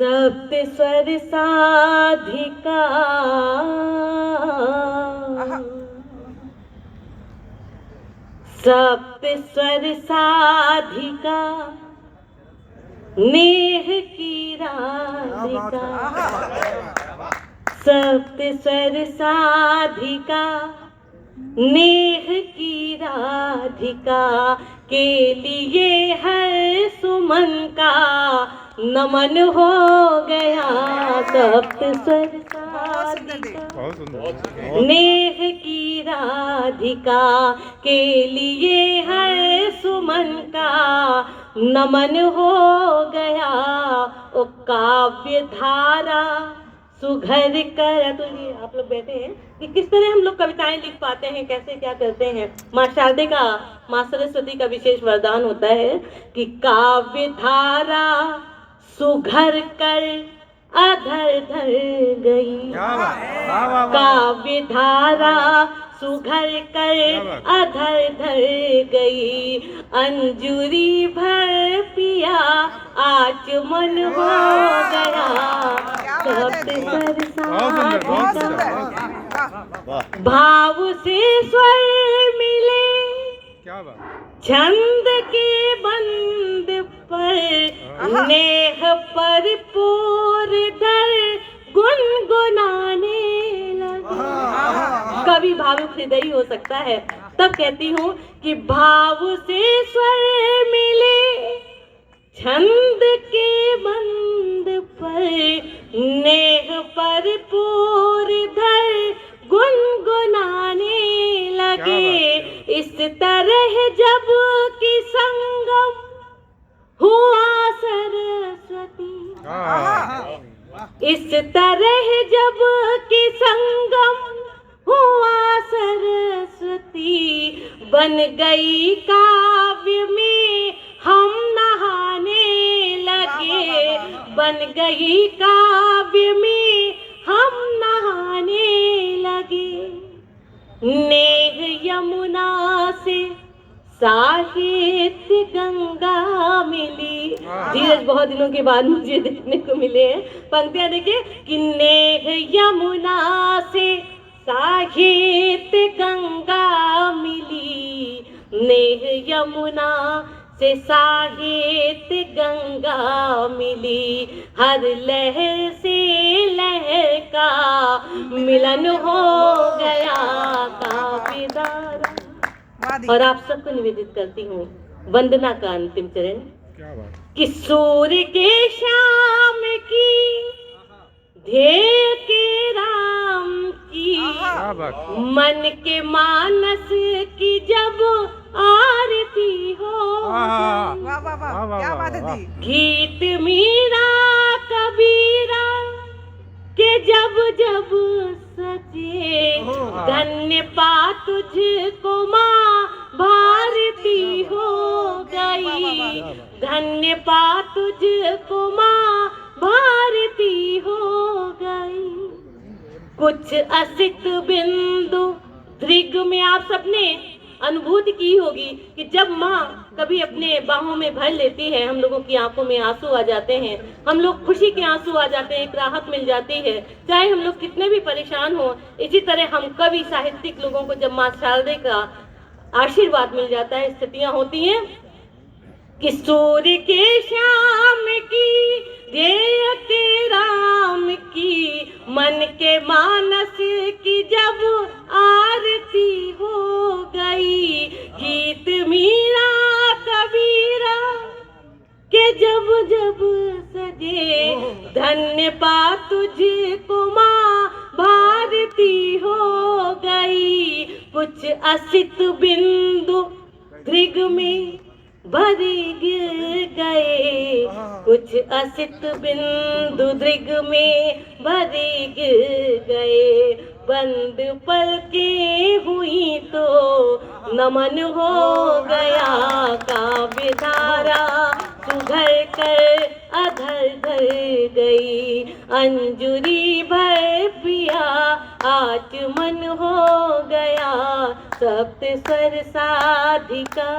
सप्त स्वर साधिका सप्त स्वर साधिका नेह की राधिका सप्त स्वर साधिका नेह की राधिका के लिए हर सुमन का नमन हो गया। सप्त स्वर साधिका नेह की राधिका के लिए हर सुमन का नमन हो गया। ओ काव्य धारा सुघर कर। तो ये आप लोग बैठे हैं कि किस तरह हम लोग कविताएं लिख पाते हैं, कैसे क्या करते हैं। माँ शारदे का, माँ सरस्वती का विशेष वरदान होता है कि काव्य धारा सुघर कर अधर धर गई। काव्य धारा सुघर कर अधर धर गई। अंजुरी भर पिया आचमन हो गया। भाव से स्वर मिले छंद के बंद पर नेह पर पूर धर गुनगुनाने लगे। कभी भावुक हृदय हो सकता है, तब कहती हूँ कि भाव से स्वर मिले छंद के बंद पर नेह पर पूर धर गुनगुनाने लगे। इस तरह जब कि संगम हुआ सरस्वती, इस तरह जब कि संगम हुआ सरस्वती, बन गई काव्य में हम नहाने लगे। बन गई काव्य में हम नहाने लगे। नेह यमुना से साहित्य गंगा मिली। धीरज बहुत दिनों के बाद मुझे देखने को मिले हैं। पंक्तियां देखिए कि नेह यमुना से साहित्य गंगा मिली। नेह यमुना से साहित्य गंगा मिली। हर लहर से लहर का मिलन हो गया। काव्य धारा। और आप सबको निवेदित करती हूँ वंदना का अंतिम चरण। कि सूर्य के श्याम की, ध्येय के राम की, मन के मानस की जब आरती हो। गीत मीरा कबीरा के जब जब सजे। धन्य पा तुझको माँ भारती हो गई। धन्य पा तुझको माँ भारती हो गई। कुछ असित बिंदु दृग में आप सबने अनुभूति की होगी कि जब माँ कभी अपने बाहों में भर लेती है, हम लोगों की आंखों में आंसू आ जाते हैं, हम लोग खुशी के आंसू आ जाते हैं, एक राहत मिल जाती है। चाहे हम लोग कितने भी परेशान हो, इसी तरह हम कवि साहित्यिक लोगों को जब माँ शारदे का आशीर्वाद मिल जाता है, स्थितियां होती हैं कि सूर्य के श्याम की, ध्येय के राम की, मन के मानस की जब आरती हो गई। गीत मीरा कबीरा के जब जब सजे। धन्य पा तुझको माँ भारती हो गई। कुछ असित बिंदु दृग में भरे गिर गए। कुछ असित बिंदु दृग में भरे गिर गए। बंद पलकें हुई तो नमन हो गया। काव्य धारा सुघर कर अधर धर गई। अंजुरी भर पिया आचमन हो गया। सप्त स्वर साधिका।